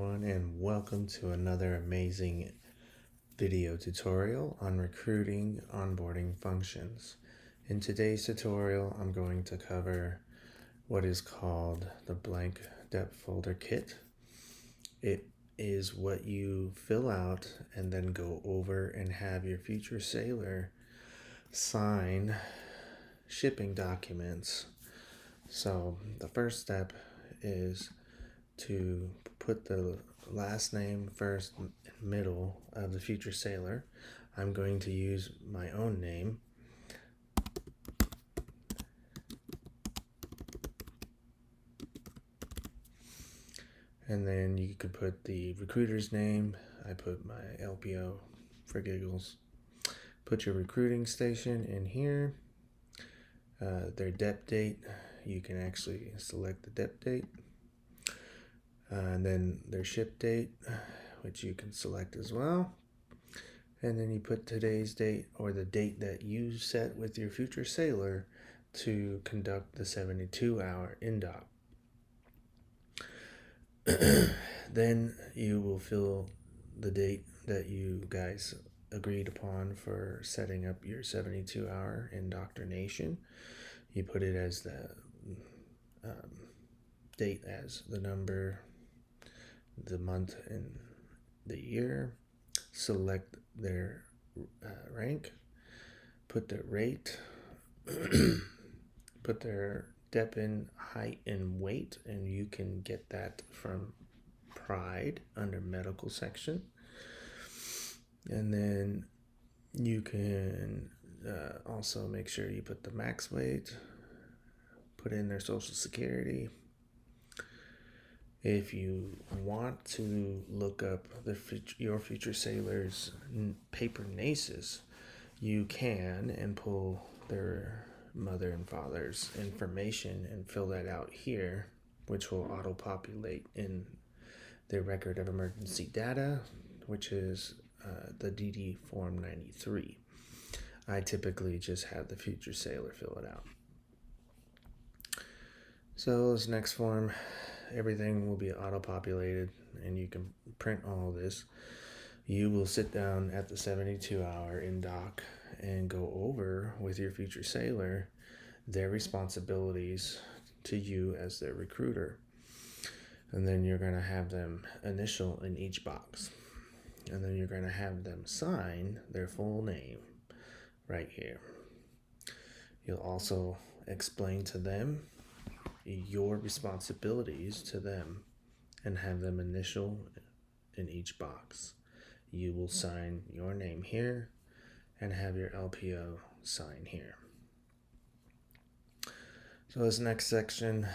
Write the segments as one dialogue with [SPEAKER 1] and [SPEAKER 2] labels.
[SPEAKER 1] And welcome to another amazing video tutorial on recruiting onboarding functions. In today's tutorial, I'm going to cover what is called the blank Dep Folder Kit. It is what you fill out and then go over and have your future sailor sign shipping documents. So the first step is to put the last name first and middle of the future sailor. I'm going to use my own name. And then you could put the recruiter's name. I put my LPO for giggles. Put your recruiting station in here. Their dep date. You can actually select the dep date. And then their ship date, which you can select as well. And then you put today's date or the date that you set with your future sailor to conduct the 72-hour indoc. Then you will fill the date that you guys agreed upon for setting up your 72-hour indoctrination. You put it as the date as the number, the month, and the year. Select their rank, put their rate, put their dep in height and weight, and you can get that from Pride under medical section. And then you can also make sure you put the max weight, put in their social security. If you want to look up your future sailor's paper NACEs, you can and pull their mother and father's information and fill that out here, which will auto-populate in their record of emergency data, which is the DD Form 93. I typically just have the future sailor fill it out. So this next form, everything will be auto-populated and you can print all this. You will sit down at the 72-hour indoc and go over with your future sailor their responsibilities to you as their recruiter. And then you're going to have them initial in each box. And then you're going to have them sign their full name right here. You'll also explain to them your responsibilities to them and have them initial in each box. You will sign your name here and have your LPO sign here. So this next section,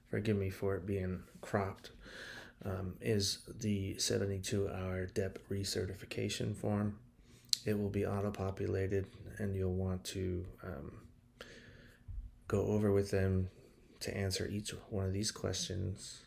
[SPEAKER 1] forgive me for it being cropped, is the 72-hour dep recertification form. It will be auto-populated and you'll want to go over with them to answer each one of these questions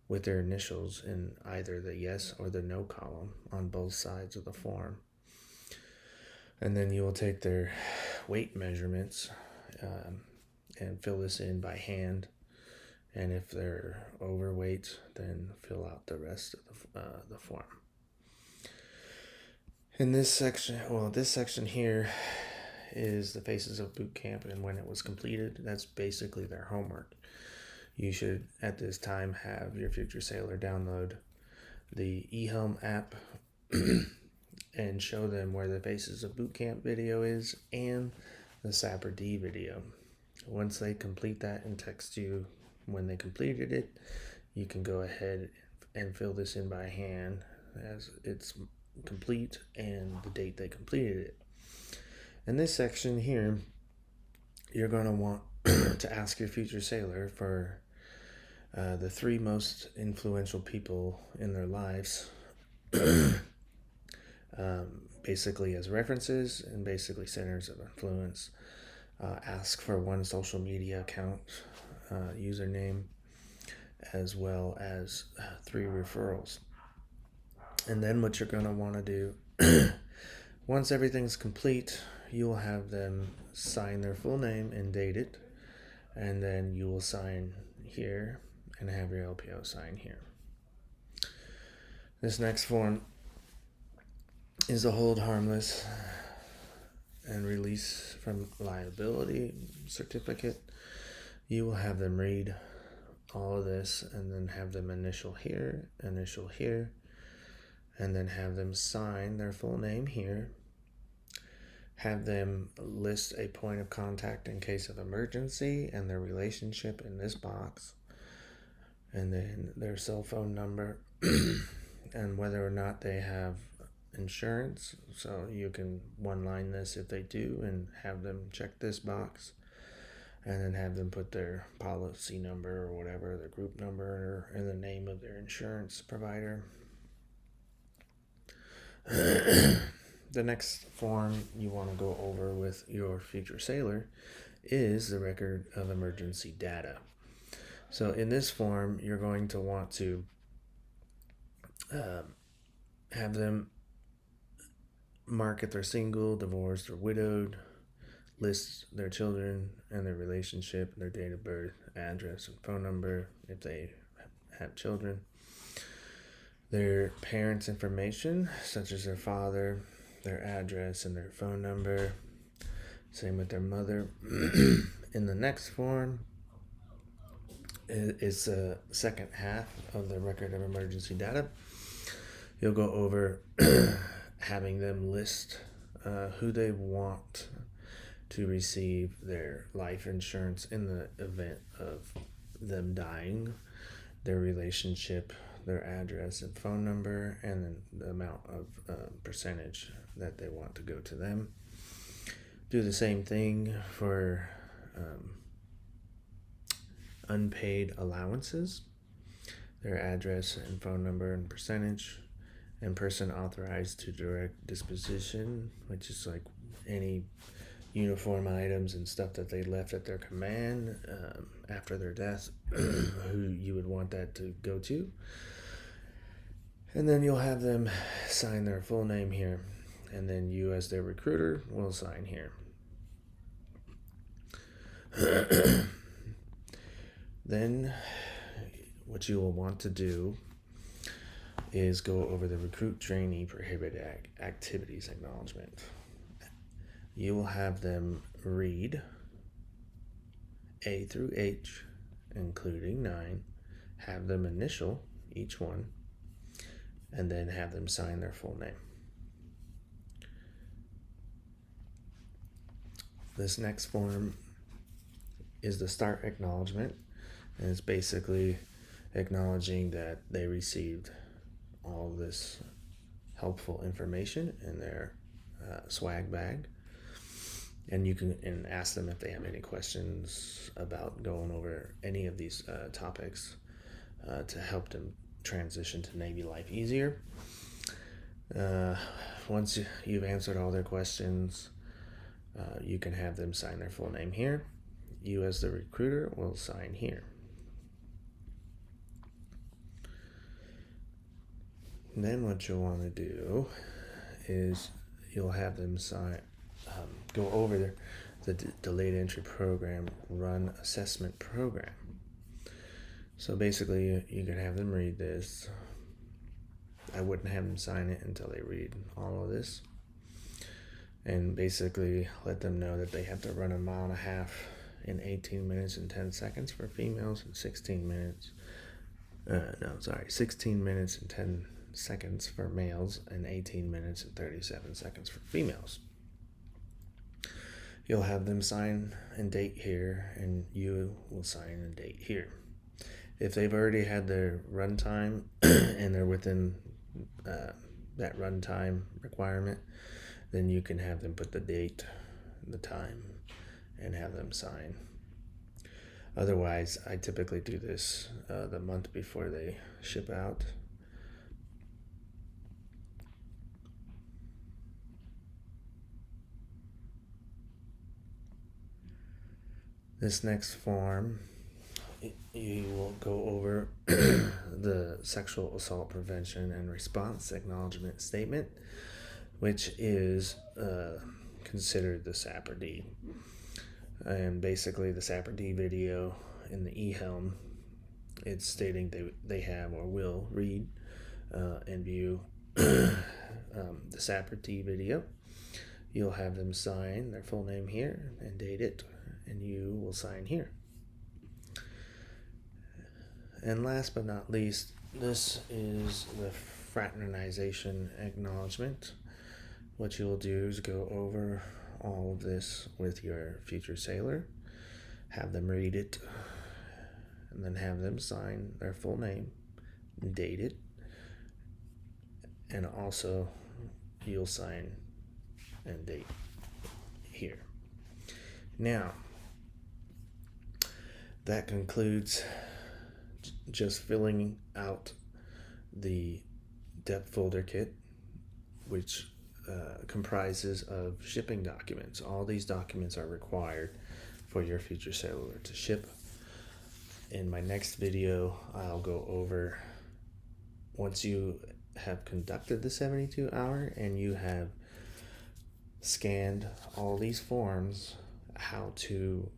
[SPEAKER 1] with their initials in either the yes or the no column on both sides of the form. And then you will take their weight measurements and fill this in by hand. And if they're overweight, then fill out the rest of the form. In this section here is the phases of boot camp and when it was completed. That's basically their homework. You should at this time have your future sailor download the eHelm app and show them where the Faces of Boot Camp video is and the Sapper D video. Once they complete that and text you when they completed it, you can go ahead and fill this in by hand as it's complete and the date they completed it. In this section here, you're going to want to ask your future sailor for the 3 most influential people in their lives, basically as references and basically centers of influence. Ask for 1 social media account username as well as 3 referrals. And then what you're going to want to do, once everything's complete, you will have them sign their full name and date it, and then you will sign here and have your LPO sign here. This next form is a hold harmless and release from liability certificate. You will have them read all of this and then have them initial here, and then have them sign their full name here. Have them list a point of contact in case of emergency and their relationship in this box, and then their cell phone number and whether or not they have insurance. So you can one line this if they do and have them check this box, and then have them put their policy number or whatever, their group number, and the name of their insurance provider. The next form you want to go over with your future sailor is the record of emergency data. So in this form, you're going to want to have them mark if they're single, divorced, or widowed, list their children and their relationship, their date of birth, address, and phone number if they have children, their parents' information, such as their father, their address, and their phone number. Same with their mother. In the next form is the second half of the record of emergency data. You'll go over having them list who they want to receive their life insurance in the event of them dying, their relationship, their address and phone number, and then the amount of percentage that they want to go to them. Do the same thing for unpaid allowances, their address and phone number and percentage, and person authorized to direct disposition, which is like any uniform items and stuff that they left at their command after their death, who you would want that to go to. And then you'll have them sign their full name here, and then you as their recruiter will sign here. Then what you will want to do is go over the recruit trainee prohibited activities acknowledgement. You will have them read A through H, including 9, have them initial each one, and then have them sign their full name. This next form is the start acknowledgement, and it's basically acknowledging that they received all this helpful information in their swag bag. And you can ask them if they have any questions about going over any of these topics to help them transition to Navy life easier. Once you've answered all their questions, you can have them sign their full name here. You as the recruiter will sign here. And then what you'll want to do is you'll have them go over the delayed entry program run assessment program. So basically you can have them read this. I wouldn't have them sign it until they read all of this, and basically let them know that they have to run 1.5 miles in 18 minutes and 10 seconds for females, and 16 minutes and 10 seconds for males, and 18 minutes and 37 seconds for females. You'll have them sign and date here, and you will sign and date here. If they've already had their run time and they're within that run time requirement, then you can have them put the date, the time, and have them sign. Otherwise, I typically do this the month before they ship out. This next form, you will go over the sexual assault prevention and response acknowledgement statement, which is considered the SAPR-D. And basically the SAPR-D video in the eHelm it's stating they have or will read and view the Sapperty video. You'll have them sign their full name here and date it, and you will sign here. And last but not least, this is the fraternization acknowledgement. What you will do is go over all of this with your future sailor, have them read it, and then have them sign their full name, date it, and also you'll sign and date here. Now, that concludes just filling out the Dep Folder Kit, which comprises of shipping documents. All these documents are required for your future sailor to ship. In my next video, I'll go over, once you have conducted the 72-hour and you have scanned all these forms, how to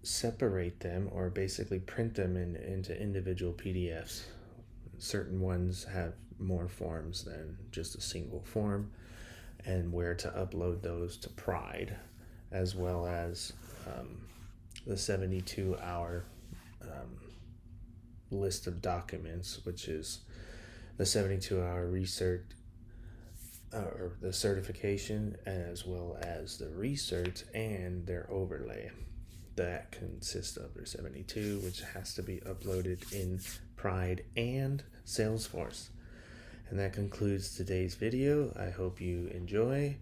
[SPEAKER 1] separate them or basically print them into individual PDFs. Certain ones have more forms than just a single form, and where to upload those to Pride, as well as the 72-hour list of documents, which is the 72-hour research or the certification, as well as the research and their overlay. That consists of their 72, which has to be uploaded in Pride and Salesforce. And that concludes today's video. I hope you enjoy.